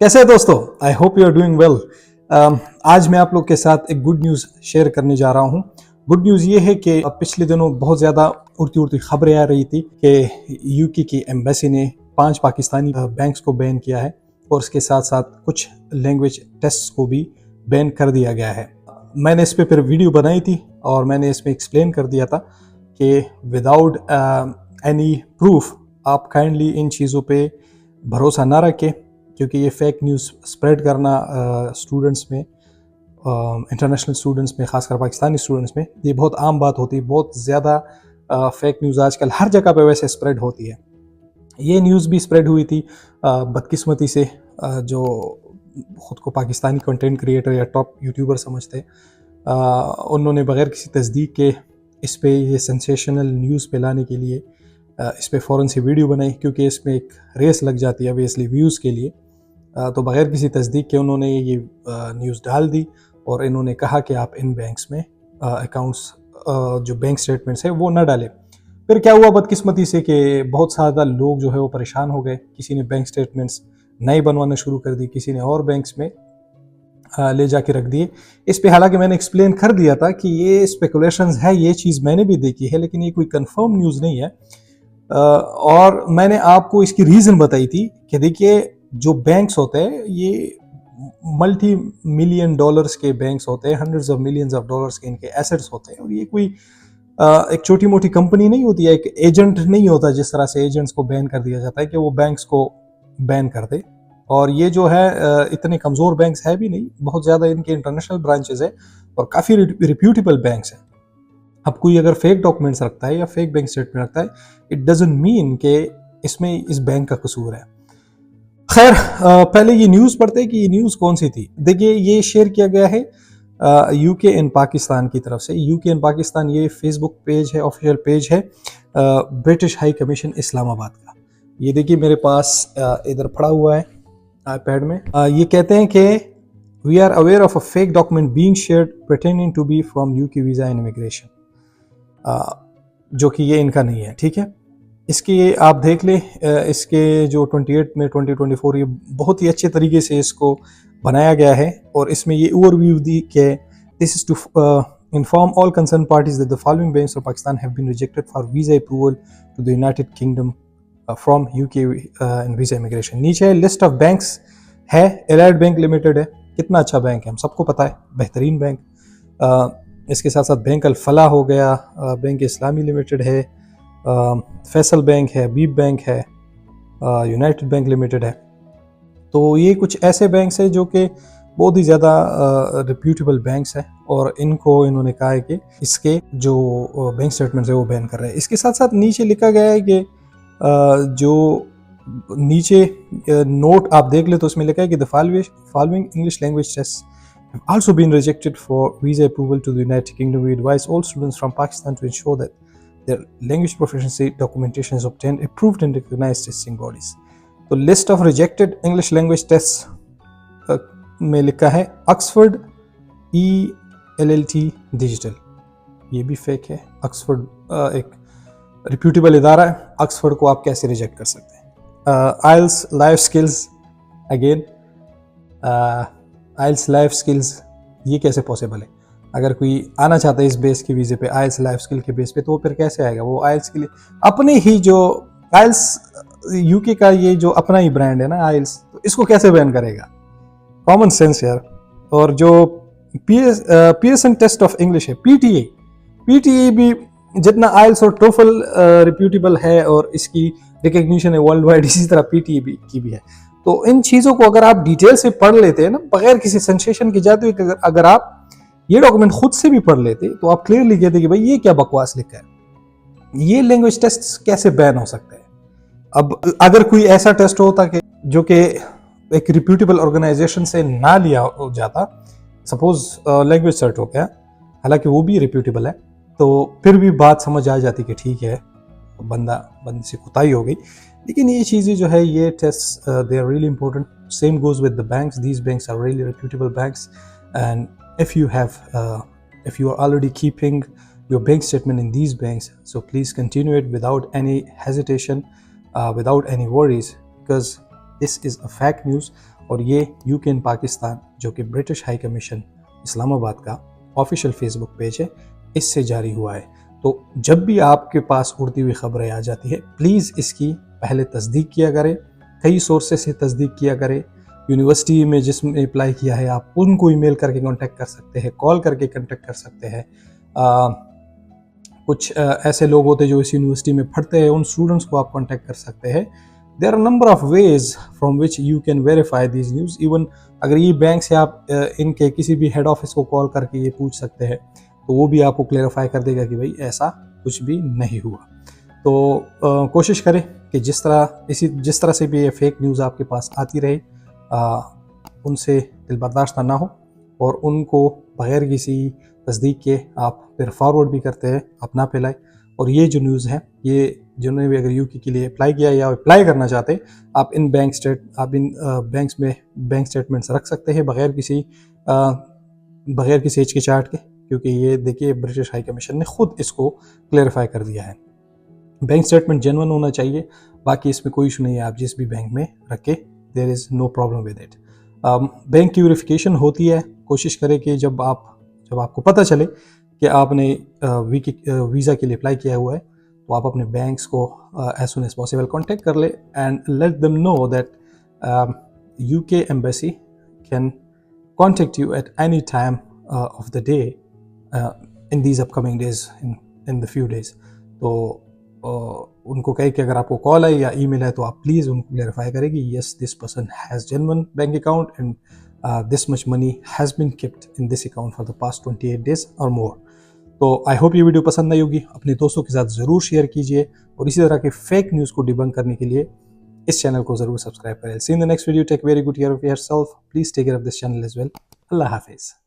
कैसे हैं दोस्तों? I hope you are doing well. आज मैं आप लोग के साथ एक गुड न्यूज़ शेयर करने जा रहा हूँ। गुड न्यूज़ ये है कि पिछले दिनों बहुत ज़्यादा उड़ती उड़ती खबरें आ रही थी कि यूके की एम्बेसी ने 5 पाकिस्तानी बैंक्स को बैन किया है और उसके साथ साथ कुछ लैंग्वेज टेस्ट्स को भी बैन कर दिया गया है। मैंने इस पे फिर वीडियो बनाई थी और मैंने इसमें एक्सप्लेन कर दिया था कि विदाउट एनी प्रूफ आप काइंडली इन चीज़ों पे भरोसा ना रखें, क्योंकि ये फेक न्यूज़ स्प्रेड करना स्टूडेंट्स में, इंटरनेशनल स्टूडेंट्स में, खासकर पाकिस्तानी स्टूडेंट्स में, ये बहुत आम बात होती है। बहुत ज़्यादा फेक न्यूज़ आजकल हर जगह पे वैसे स्प्रेड होती है। ये न्यूज़ भी स्प्रेड हुई थी बदकिस्मती से जो ख़ुद को पाकिस्तानी कंटेंट क्रिएटर या टॉप यूट्यूबर समझते, उन्होंने बगैर किसी तस्दीक के इस पे ये सेंसेशनल न्यूज़ पे लाने के लिए इस पे फ़ौरन से वीडियो बनाई, क्योंकि इसमें एक रेस लग जाती है ऑब्वियसली व्यूज़ के लिए। तो बगैर किसी तस्दीक के उन्होंने ये न्यूज़ डाल दी और इन्होंने कहा कि आप इन बैंक्स में अकाउंट्स, जो बैंक स्टेटमेंट्स हैं वो ना डालें। फिर क्या हुआ बदकिस्मती से कि बहुत ज़्यादा लोग जो है वो परेशान हो गए। किसी ने बैंक स्टेटमेंट्स नए बनवाना शुरू कर दी, किसी ने और बैंक्स में ले जाके रख दिए। इस पे हालांकि मैंने एक्सप्लेन कर दिया था कि ये स्पेकुलेशंस है, ये चीज़ मैंने भी देखी है, लेकिन ये कोई कंफर्म न्यूज़ नहीं है। और मैंने आपको इसकी रीज़न बताई थी कि देखिए, जो बैंक्स होते हैं ये मल्टी मिलियन डॉलर्स के बैंक्स होते हैं, hundreds of millions of dollars के इनके एसेट्स होते हैं। और ये कोई एक छोटी मोटी कंपनी नहीं होती है, एक एजेंट नहीं होता जिस तरह से एजेंट्स को बैन कर दिया जाता है कि वो बैंक्स को बैन कर दे। और ये जो है इतने कमज़ोर बैंक्स है भी नहीं, बहुत ज़्यादा इनके इंटरनेशनल ब्रांचेस है और काफ़ी रिप्यूटेबल बैंक्स हैं। अब कोई अगर फेक डॉक्यूमेंट्स रखता है या फेक बैंक स्टेटमेंट रखता है, इट डजंट मीन कि इसमें इस बैंक का कसूर है। खैर, पहले ये न्यूज़ पढ़ते कि ये न्यूज़ कौन सी थी। देखिए, ये शेयर किया गया है यूके एंड पाकिस्तान की तरफ से। यूके एंड पाकिस्तान ये फेसबुक पेज है, ऑफिशियल पेज है ब्रिटिश हाई कमीशन इस्लामाबाद का। ये देखिए मेरे पास इधर पड़ा हुआ है आईपैड में। ये कहते हैं कि we are aware of a fake document being shared pretending to be from UK visa and immigration, जो कि ये इनका नहीं है। ठीक है, इसकी आप देख ले, इसके जो 28 में 2024 ये बहुत ही अच्छे तरीके से इसको बनाया गया है और इसमें ये ओवरव्यू दी कि this is to inform all concerned parties that the following banks of Pakistan have been rejected for visa approval to the United Kingdom from UK and visa immigration। नीचे लिस्ट ऑफ बैंक्स है, allied bank limited है, कितना अच्छा bank है, हम सबको पता है, बेहतरीन बैंक। इसके साथ साथ बैंक अल फलाह हो गया, बैंक इस्लामी लिमिटेड है, फैसल बैंक है, बीब बैंक है, यूनाइटेड बैंक लिमिटेड है। तो ये कुछ ऐसे बैंक्स हैं जो कि बहुत ही ज़्यादा रिप्यूटेबल बैंक्स हैं और इनको इन्होंने कहा है कि इसके जो बैंक स्टेटमेंट्स है वो बैन कर रहे हैं। इसके साथ साथ नीचे लिखा गया है कि जो नीचे नोट आप देख ले तो उसमें लिखा है कि the following English language test have also been rejected for visa approval to the United Kingdom. We advise all students from Pakistan to ensure that their language proficiency documentation is obtained, approved and recognized testing bodies. तो list of rejected English language tests में लिखा है Oxford ELLT digital. ये भी fake है। Oxford एक reputable इदारा है, ऑक्सफोर्ड को आप कैसे रिजेक्ट कर सकते हैं। आइल्स लाइफ स्किल्स, अगेन आइल्स लाइफ स्किल्स, ये कैसे पॉसिबल है? अगर कोई आना चाहता है इस बेस के वीज़े पे, आइल्स लाइफ स्किल के बेस पे, तो वो फिर कैसे आएगा? वो आइल्स के लिए अपने ही जो आइल्स यूके का ये जो अपना ही ब्रांड है ना आइल्स, तो इसको कैसे बैन करेगा? कॉमन सेंस यार। और जो पियर्सन टेस्ट ऑफ इंग्लिश है, PTA भी जितना आइल्स और टोफल रिप्यूटेबल है और इसकी रिकग्निशन है वर्ल्ड वाइड, इसी तरह PTA की भी है। तो इन चीज़ों को अगर आप डिटेल से पढ़ लेते हैं ना, बगैर किसी सेंसेशन के जाते हुए, अगर आप ये डॉक्यूमेंट खुद से भी पढ़ लेते तो आप क्लियरली कहते कि भाई ये क्या बकवास लिखा है, ये लैंग्वेज टेस्ट कैसे बैन हो सकते हैं। अब अगर कोई ऐसा टेस्ट होता कि जो कि एक रिप्यूटेबल ऑर्गेनाइजेशन से ना लिया जाता, सपोज लैंग्वेज सर्च हो गया, हालांकि वो भी रिप्यूटेबल है, तो फिर भी बात समझ आ जाती कि ठीक है, बंदे से कुताही हो गई। लेकिन ये चीज़ें जो है, ये test they are really important. Same goes with the banks, these banks are really reputable banks and if you are already keeping your bank statement in these banks, so please continue it without any hesitation, without any worries, because this is a fake news और ये UK इन पाकिस्तान जो कि British high commission Islamabad का official Facebook page है, इससे जारी हुआ है। तो जब भी आपके पास उड़ती हुई खबरें आ जाती है, प्लीज़ इसकी पहले तस्दीक किया करें, कई सोर्सेस से तस्दीक किया करें। यूनिवर्सिटी में जिसमें अप्लाई किया है आप उनको ईमेल करके कांटेक्ट कर सकते हैं, कॉल करके कांटेक्ट कर सकते हैं। कुछ ऐसे लोग होते हैं जो इस यूनिवर्सिटी में पढ़ते हैं, उन स्टूडेंट्स को आप कांटेक्ट कर सकते हैं। There are number of ways from which you can verify this news. Even अगर ये बैंक से आप इनके किसी भी हेड ऑफिस को कॉल करके ये पूछ सकते हैं, तो वो भी आपको क्लेरिफाई कर देगा कि भाई ऐसा कुछ भी नहीं हुआ। तो कोशिश करें कि जिस तरह से भी ये फेक न्यूज़ आपके पास आती रहे, उनसे दिल बर्दाश्त ना हो और उनको बग़ैर किसी तस्दीक के आप फिर फॉरवर्ड भी करते हैं, आप ना फैलाएं। और ये जो न्यूज़ है, ये जिन्होंने भी अगर यूके के लिए अप्लाई किया या अप्लाई करना चाहते हैं, आप इन बैंक्स में बैंक स्टेटमेंट्स रख सकते हैं बग़ैर किसी हिचकिचाहट के, क्योंकि ये देखिए ब्रिटिश हाई कमीशन ने खुद इसको क्लेरिफाई कर दिया है। बैंक स्टेटमेंट जेन्युइन होना चाहिए, बाकी इसमें कोई इशू नहीं है, आप जिस भी बैंक में रखे, there is no problem with it. Bank की वेरिफिकेशन होती है, कोशिश करें कि जब आपको पता चले कि आपने वीज़ा के लिए अप्लाई किया हुआ है, तो आप अपने बैंक्स को as soon as possible contact कर ले and let them know that UK embassy can contact you at any time of the day in these upcoming days, in the few days. तो उनको कहे कि अगर आपको कॉल है या ईमेल है तो आप प्लीज़ उनको क्लेरिफाई करें कि yes this person has genuine bank account and this much money has been kept in this account for the past 28 days or more। तो आई होप ये वीडियो पसंद आई होगी, अपने दोस्तों के साथ ज़रूर शेयर कीजिए और इसी तरह के फेक न्यूज़ को डिबंक करने के लिए इस चैनल को ज़रूर सब्सक्राइब करें। See in the next video, take very good care of yourself, please take care of this channel as well. अल्लाह हाफिज़।